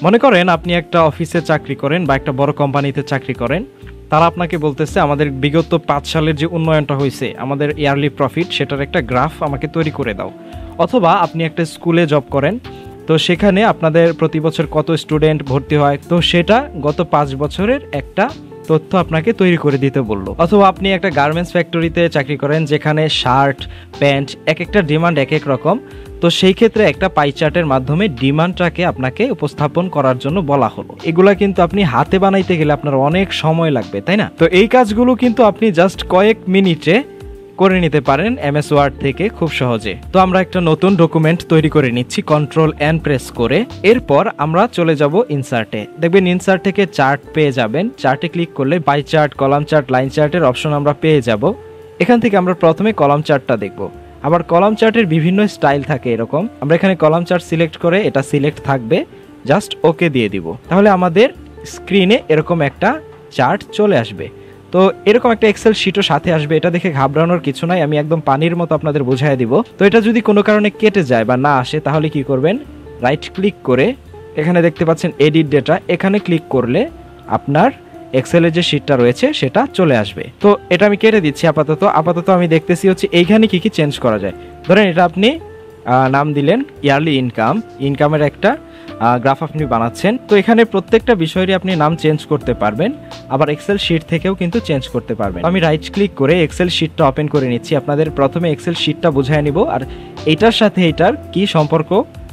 মনে করেন আপনি একটা অফিসে চাকরি করেন বা একটা বড় কোম্পানিতে চাকরি করেন, তারা আপনাকে বলতেছে আমাদের বিগত 5 সালের যে উন্নয়নটা হয়েছে, আমাদের ইয়ারলি প্রফিট, সেটার একটা গ্রাফ আমাকে তৈরি করে দাও। অথবা আপনি একটা স্কুলে জব করেন, তো সেখানে আপনাদের প্রতি বছর কত স্টুডেন্ট ভর্তি হয়, তো সেটা গত 5 বছরের একটা তথ্য আপনাকে তৈরি করে দিতে বললো। অথবা আপনি একটা গার্মেন্টস ফ্যাক্টরিতে চাকরি করেন, যেখানে শার্ট প্যান্ট এক একটা ডিমান্ড এক এক রকম, তো সেই ক্ষেত্রে একটা পাই চার্টের মাধ্যমে ডিমান্ডটাকে আপনাকে উপস্থাপন করার জন্য বলা হলো। এগুলা কিন্তু আপনি হাতে বানাইতে গেলে আপনার অনেক সময় লাগবে, তাই না? তো এই কাজগুলো কিন্তু আপনি জাস্ট কয়েক মিনিটে করে নিতে পারেন এমএস ওয়ার্ড থেকে খুব সহজে। তো আমরা একটা নতুন ডকুমেন্ট তৈরি করে নিচ্ছি কন্ট্রোল এন প্রেস করে। এরপর আমরা চলে যাব ইনসার্টে। দেখবেন ইনসার্ট থেকে চার্ট পেয়ে যাবেন। চার্টে ক্লিক করলে pie chart, column chart, line চার্টের অপশন আমরা পেয়ে যাব। এখান থেকে আমরা প্রথমে কলাম চার্টটা দেখব। আবার কলাম চার্টের বিভিন্ন স্টাইল থাকে এরকম। আমরা এখানে কলাম চার্ট সিলেক্ট করে এটা সিলেক্ট থাকবে, জাস্ট ওকে দিয়ে দিব। তাহলে আমাদের স্ক্রিনে এরকম একটা চার্ট চলে আসবে। তো এরকম একটা এক্সেল শিটও সাথে আসবে। এটা দেখে ঘাবড়ানোর কিছু নাই, আমি একদম পানির মতো আপনাদের বোঝাই দিব। তো এটা যদি কোনো কারণে কেটে যায় বা না আসে, তাহলে কি করবেন, রাইট ক্লিক করে এখানে দেখতে পাচ্ছেন এডিট ডেটা, এখানে ক্লিক করলে আপনার এক্সেলের যে শিটটা রয়েছে সেটা চলে আসবে। তো এটা আমি কেটে দিচ্ছি আপাতত আমি দেখতেছি হচ্ছে এইখানে কি কি চেঞ্জ করা যায়। ধরেন এটা আপনি নাম দিলেন ইয়ারলি ইনকামের একটা গ্রাফ আপনি বানাচ্ছেন। তো এখানে প্রত্যেকটা বিষয়েরই আপনি নাম চেঞ্জ করতে পারবেন, আবার এক্সেল শিট থেকেও কিন্তু চেঞ্জ করতে পারবেন। আমি রাইট ক্লিক করে এক্সেল শিটটা ওপেন করে নিচ্ছি। আপনাদের প্রথমে এক্সেল শিটটা বুঝাই নিব, আর এটার সাথে এটার কি সম্পর্ক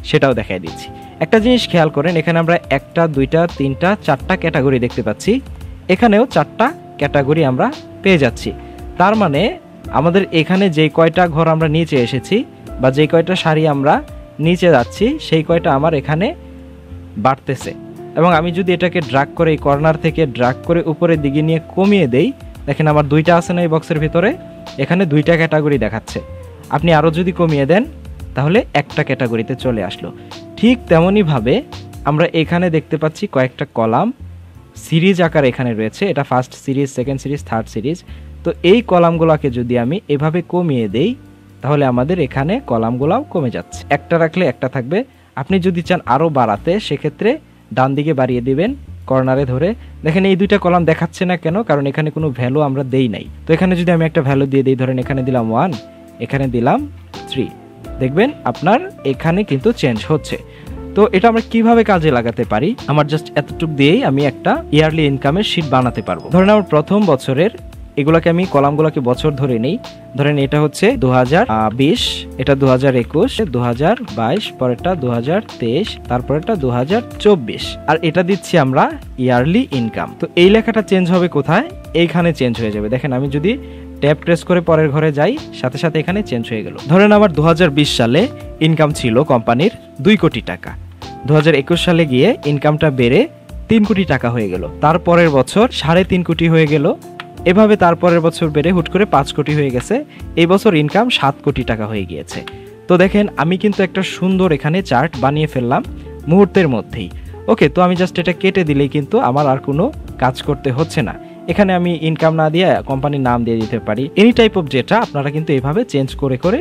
সেটাও দেখাই দিচ্ছি। একটা জিনিস খেয়াল করেন, এখানে আমরা 1টা 2টা 3টা 4টা ক্যাটাগরি দেখতে পাচ্ছি। এখানেও 4টা ক্যাটাগরি আমরা পেয়ে যাচ্ছি। তার মানে আমাদের এখানে যে কয়টা ঘর আমরা নিচে এসেছি বা যে কয়টা সারি আমরা নিচে যাচ্ছি, সেই কয়টা আমার এখানে বাড়তেছে। এবং আমি যদি এটাকে ড্রাগ করে এই কর্নার থেকে ড্রাগ করে উপরের দিকে নিয়ে কমিয়ে দেই, দেখেন আমার 2টা আছে না এই বক্সের ভিতরে, এখানে 2টা ক্যাটাগরি দেখাচ্ছে। আপনি আরও যদি কমিয়ে দেন তাহলে একটা ক্যাটাগরিতে চলে আসলো। ঠিক তেমনইভাবে আমরা এখানে দেখতে পাচ্ছি কয়েকটা কলাম সিরিজ আকার এখানে রয়েছে। এটা first series, second series, third series. তো এই কলামগুলোকে যদি আমি এভাবে কমিয়ে দেই, তাহলে আমাদের এখানে কলামগুলাও কমে যাচ্ছে। একটা রাখলে একটা থাকবে। আপনি যদি চান আরও বাড়াতে, সেক্ষেত্রে ডান দিকে বাড়িয়ে দিবেন কর্নারে ধরে। দেখেন এই 2টা কলাম দেখাচ্ছে না কেন, কারণ এখানে কোনো ভ্যালু আমরা দেই নাই। তো এখানে যদি আমি একটা ভ্যালু দিয়ে দিই, ধরেন এখানে দিলাম 1, এখানে দিলাম 3, দেখবেন আপনার এখানে কিন্তু চেঞ্জ হচ্ছে। তো এটা আমরা কিভাবে কাজে লাগাতে পারি, আমার জাস্ট এতটুকু দিয়েই আমি একটা ইয়ারলি ইনকামের শিট বানাতে পারবো। ধরেন আমার প্রথম বছরের এগুলাকে আমি কলামগুলোকে বছর ধরে নেই। ধরেন এটা হচ্ছে 2020, এটা 2021, 2022, পরেরটা 2023, তারপরেরটা 2024, আর এটা দিচ্ছি আমরা ইয়ারলি ইনকাম। তো এই লেখাটা চেঞ্জ হবে কোথায়, এইখানে চেঞ্জ হয়ে যাবে। দেখেন আমি যদি ট্যাব প্রেস করে পরের ঘরে যাই, সাথে সাথে এখানে চেঞ্জ হয়ে গেল। ধরেন আমার 2020 সালে ইনকাম ছিল কোম্পানির 2 কোটি টাকা। 2021 সালে গিয়ে ইনকামটা বেড়ে 3 কোটি টাকা হয়ে গেল। তারপরের বছর 3.5 কোটি হয়ে গেল। এভাবে তারপরের বছর বেড়ে হুট করে 5 কোটি হয়ে গেছে। এই বছর ইনকাম 7 কোটি টাকা হয়ে গিয়েছে। তো দেখেন আমি কিন্তু একটা সুন্দর এখানে চার্ট বানিয়ে ফেললাম মুহূর্তের মধ্যেই। ওকে, তো আমি জাস্ট এটা কেটে দিলেই কিন্তু আমার আর কোনো কাজ করতে হচ্ছে না। এখানে আমি ইনকাম না দিয়ে কোম্পানির নাম দিয়ে দিতে পারি। এনি টাইপ অফ ডেটা আপনারা কিন্তু এভাবে চেঞ্জ করে করে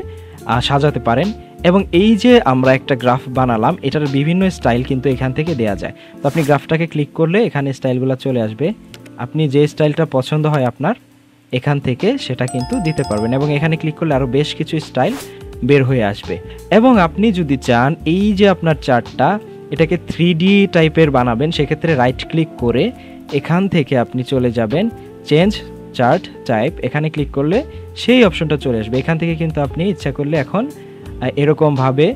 সাজাতে পারেন। এবং এই যে আমরা একটা গ্রাফ বানালাম, এটার বিভিন্ন স্টাইল কিন্তু এখান থেকে দেয়া যায়। তো আপনি গ্রাফটাকে ক্লিক করলে এখানে স্টাইলগুলো চলে আসবে। আপনি যে স্টাইলটা পছন্দ হয় আপনার, এখান থেকে সেটা কিন্তু দিতে পারবেন। এবং এখানে ক্লিক করলে আরও বেশ কিছু স্টাইল বের হয়ে আসবে। এবং আপনি যদি চান এই যে আপনার চার্টটা, এটাকে 3D টাইপের বানাবেন, সেক্ষেত্রে রাইট ক্লিক করে এখান থেকে আপনি চলে যাবেন চেঞ্জ চার্ট টাইপ। এখানে ক্লিক করলে সেই অপশনটা চলে আসবে। এখান থেকে কিন্তু আপনি ইচ্ছা করলে এখন এরকমভাবে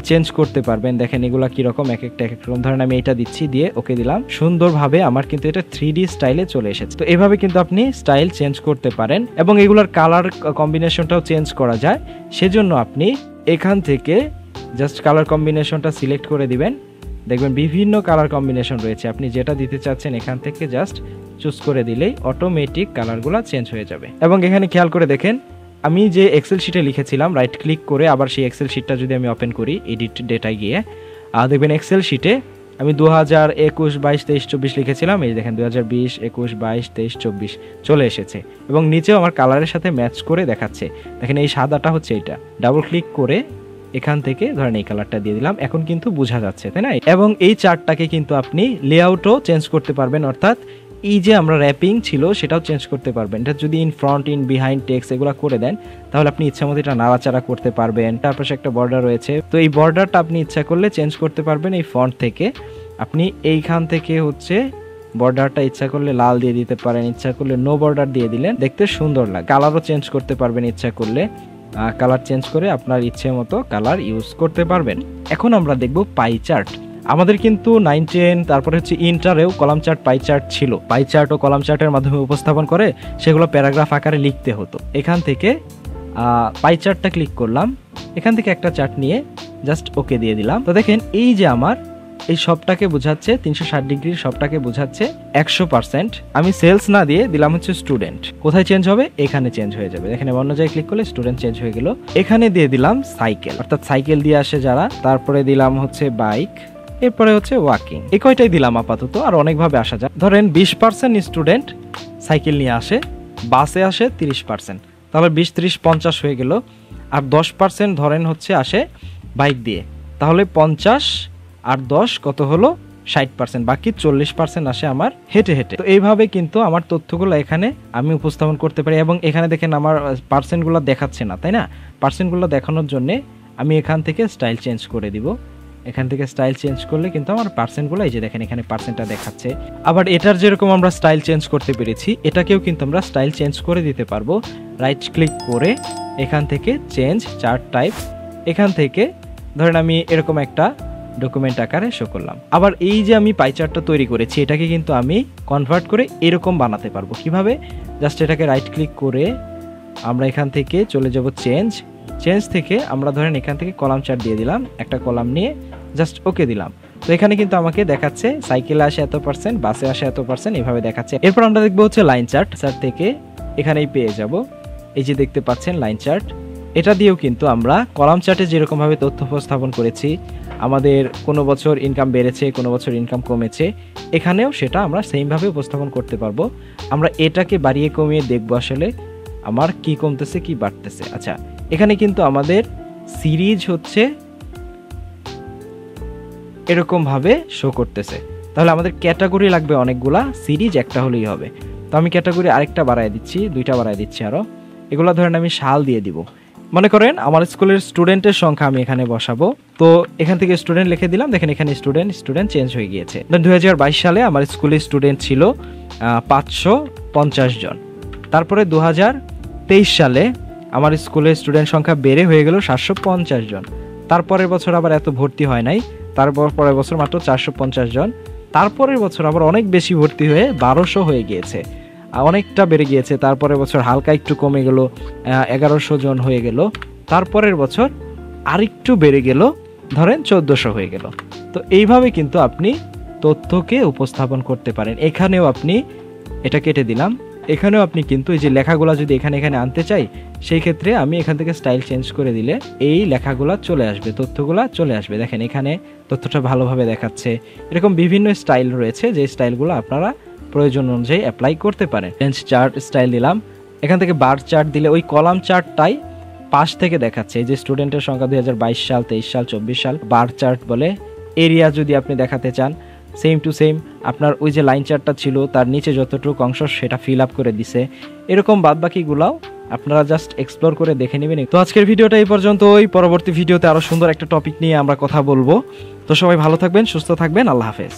চেঞ্জ করতে পারবেন। দেখেন এগুলা কীরকম, এক একটা এক এক রকম। ধরেন আমি এটা দিচ্ছি, দিয়ে ওকে দিলাম, সুন্দরভাবে আমার কিন্তু এটা 3D স্টাইলে চলে এসেছে। তো এভাবে কিন্তু আপনি স্টাইল চেঞ্জ করতে পারেন এবং এগুলার কালার কম্বিনেশনটাও চেঞ্জ করা যায়। সেজন্য আপনি এখান থেকে জাস্ট কালার কম্বিনেশনটা সিলেক্ট করে দিবেন। দেখবেন বিভিন্ন কালার কম্বিনেশন রয়েছে। আপনি যেটা দিতে চাচ্ছেন এখান থেকে জাস্ট চুজ করে দিলেই অটোমেটিক কালারগুলো চেঞ্জ হয়ে যাবে। এবং এখানে খেয়াল করে দেখেন, আমি যে এক্সেল শিটে লিখেছিলাম, রাইট ক্লিক করে আবার সেই এক্সেল শিটটা যদি আমি ওপেন করি এডিট ডেটায় গিয়ে, দেখবেন এক্সেল শিটে আমি 2021, 22, 23, 24 লিখেছিলাম। এই দেখেন 2020, 21, 22, 23, 24 চলে এসেছে। এবং নিচেও আমার কালারের সাথে ম্যাচ করে দেখাচ্ছে। দেখেন এই সাদাটা হচ্ছে এটা। ডাবল ক্লিক করে এখান থেকে ধরেন এই কালারটা দিয়ে দিলাম, এখন কিন্তু বোঝা যাচ্ছে তাই না। এবং এই চার্টটাকে কিন্তু আপনি লেআউটও চেঞ্জ করতে পারবেন, অর্থাৎ এই যে আমরা র্যাপিং ছিল সেটাও চেঞ্জ করতে পারবেন। এটা যদি in front, in behind, text এগুলো করে দেন তাহলে আপনি ইচ্ছা মতো এটা নাড়াচাড়া করতে পারবেন। তারপর একটা বর্ডার রয়েছে, তো এই বর্ডারটা আপনি ইচ্ছা করলে চেঞ্জ করতে পারবেন এই ফন্ট থেকে। আপনি এইখান থেকে হচ্ছে বর্ডারটা ইচ্ছা করলে লাল দিয়ে দিতে পারেন, ইচ্ছা করলে নো বর্ডার দিয়ে দিলেন, দেখতে সুন্দর লাগে। কালারও চেঞ্জ করতে পারবেন ইচ্ছা করলে, কালার চেঞ্জ করে আপনার ইচ্ছে মতো কালার ইউজ করতে পারবেন। এখন আমরা দেখব পাই চার্ট। আমাদের কিন্তু 9, 10 তারপরে হচ্ছে ইন্টারেও কলাম চার্ট, পাই চার্ট ছিল। পাই চার্ট ও কলাম চার্টের মাধ্যমে উপস্থাপন করে সেগুলো প্যারাগ্রাফ আকারে লিখতে হতো। এখান থেকে পাই চার্টটা ক্লিক করলাম, এখান থেকে একটা চার্ট নিয়ে জাস্ট ওকে দিয়ে দিলাম। তো দেখেন এই যে আমার এই সবটাকে বোঝাচ্ছে 360 ডিগ্রির সবটাকে বোঝাচ্ছে 100%। আমি সেলস না দিয়ে দিলাম হচ্ছে স্টুডেন্ট। কোথায় চেঞ্জ হবে? এখানে চেঞ্জ হয়ে যাবে। এখানে অন্য জায়গায় ক্লিক করলে স্টুডেন্ট চেঞ্জ হয়ে গেল। এখানে দিয়ে দিলাম সাইকেল, অর্থাৎ সাইকেল দিয়ে আসে যারা। তারপরে দিলাম হচ্ছে বাইক, এরপরে হচ্ছে ওয়াকিং। এই কয়টাই দিলাম আপাতত, আর অনেকভাবে আসা যায়। ধরেন 20% স্টুডেন্ট সাইকেল নিয়ে আসে, বাসে আসে 30%, তাহলে 20, 30, 50 হয়ে গেল। আর 10% ধরেন হচ্ছে আসে বাইক দিয়ে, তাহলে 50 আর 10 কত হলো? 60%। বাকি 40% আসে আমার হেঁটে হেঁটে। তো এইভাবে কিন্তু আমার তথ্যগুলো এখানে আমি উপস্থাপন করতে পারি। এবং এখানে দেখেন আমার পার্সেন্টগুলো দেখাচ্ছে না, তাই না? পার্সেন্টগুলো দেখানোর জন্য আমি এখান থেকে স্টাইল চেঞ্জ করে দিব। এখান থেকে স্টাইল চেঞ্জ করলে কিন্তু আমার পার্সেন্টগুলো, এই যে দেখেন এখানে পার্সেন্টটা দেখাচ্ছে। আবার এটার যেরকম আমরা স্টাইল চেঞ্জ করতে পেরেছি, এটাকেও কিন্তু আমরা স্টাইল চেঞ্জ করে দিতে পারবো। রাইট ক্লিক করে এখান থেকে চেঞ্জ চার্ট টাইপ, এখান থেকে ধরেন আমি এরকম একটা ডকুমেন্ট আকারে শো করলাম। আবার এই যে আমি পাই চার্টটা তৈরি করেছি, এটাকে কিন্তু আমি কনভার্ট করে এরকম বানাতে পারবো। কিভাবে? জাস্ট এটাকে রাইট ক্লিক করে আমরা এখান থেকে চলে যাব চেঞ্জ থেকে আমরা ধরেন এখান থেকে কলাম চার্ট দিয়ে দিলাম, একটা কলাম নিয়ে জাস্ট ওকে দিলাম। তো এখানে কিন্তু আমাকে দেখাচ্ছে সাইকেলে আসে এত %, বাসে আসে এত %, এভাবে দেখাচ্ছে। এরপর আমরা দেখবো হচ্ছে লাইন চার্ট থেকে এখানেই পেয়ে যাব। এই যে দেখতে পাচ্ছেন লাইন চার্ট, এটা দিয়েও কিন্তু আমরা কলাম চার্টে যেরকম ভাবে তথ্য উপস্থাপন করেছি, আমাদের কোনো বছর ইনকাম বেড়েছে, কোনো বছর ইনকাম কমেছে, এখানেও সেটা আমরা সেম ভাবে উপস্থাপন করতে পারবো। আমরা এটাকে বাড়িয়ে কমিয়ে দেখবো আসলে আমার কি কমতেছে কি বাড়তেছে। আচ্ছা, এখানে কিন্তু আমাদের সিরিজ হচ্ছে এরকম ভাবে শো করতেছে, তাহলে আমাদের ক্যাটাগরি লাগবে অনেকগুলা, সিরিজ একটা হলেই হবে। তো আমি ক্যাটাগরি আরেকটা বাড়ায় দিচ্ছি, 2টা বাড়ায় দিচ্ছি আরো। এগুলো ধরেন আমি সাল দিয়ে দিব। মনে করেন আমার স্কুলের স্টুডেন্টের সংখ্যা আমি এখানে বসাবো, তো এখান থেকে স্টুডেন্ট লিখে দিলাম। দেখেন এখানে স্টুডেন্ট চেঞ্জ হয়ে গিয়েছে। 2022 সালে আমার স্কুলের স্টুডেন্ট ছিল 550 জন। তারপরে 2023 সালে আমার স্কুলের স্টুডেন্ট সংখ্যা বেড়ে হয়ে গেল 750 জন। তারপরের বছর আবার এত ভর্তি হয় নাই, তারপর পরের বছর মাত্র 450 জন। তারপরের বছর আবার অনেক বেশি ভর্তি হয়ে 1200 হয়ে গিয়েছে, অনেকটা বেড়ে গিয়েছে। তারপরের বছর হালকা একটু কমে গেল, 1100 জন হয়ে গেল। তারপরের বছর আরেকটু বেড়ে গেল, ধরেন 1400 হয়ে গেল। তো এইভাবে কিন্তু আপনি তথ্যকে উপস্থাপন করতে পারেন। এখানেও আপনি এটা কেটে দিলাম, এখানেও আপনি কিন্তু এই যে লেখাগুলা যদি এখানে আনতে চাই, সেই ক্ষেত্রে আমি এখান থেকে স্টাইল চেঞ্জ করে দিলে এই লেখাগুলা চলে আসবে, তথ্যগুলা চলে আসবে। দেখেন এখানে তথ্যটা ভালোভাবে দেখাচ্ছে। এরকম বিভিন্ন স্টাইল রয়েছে, যে স্টাইলগুলো আপনারা প্রয়োজন অনুযায়ী অ্যাপ্লাই করতে পারেন। চেঞ্জ চার্ট স্টাইল দিলাম, এখান থেকে বার চার্ট দিলে ওই কলাম চার্টটাই পাশ থেকে দেখাচ্ছে। এই যে স্টুডেন্টের সংখ্যা 2022 সাল, 23 সাল, 24 সাল, বার চার্ট বলে। এরিয়া যদি আপনি দেখাতে চান, সেম টু সেম আপনার ওই যে লাইন চার্টটা ছিল তার নিচে যতটুকু অংশ সেটা ফিল আপ করে দিছে। এরকম বাদবাকিগুলাও আপনারা জাস্ট এক্সপ্লোর করে দেখে নেবেন। তো আজকের ভিডিওটা এই পর্যন্তই। পরবর্তী ভিডিওতে আরো সুন্দর একটা টপিক নিয়ে আমরা কথা বলবো। তো সবাই ভালো থাকবেন, সুস্থ থাকবেন, আল্লাহ হাফেজ।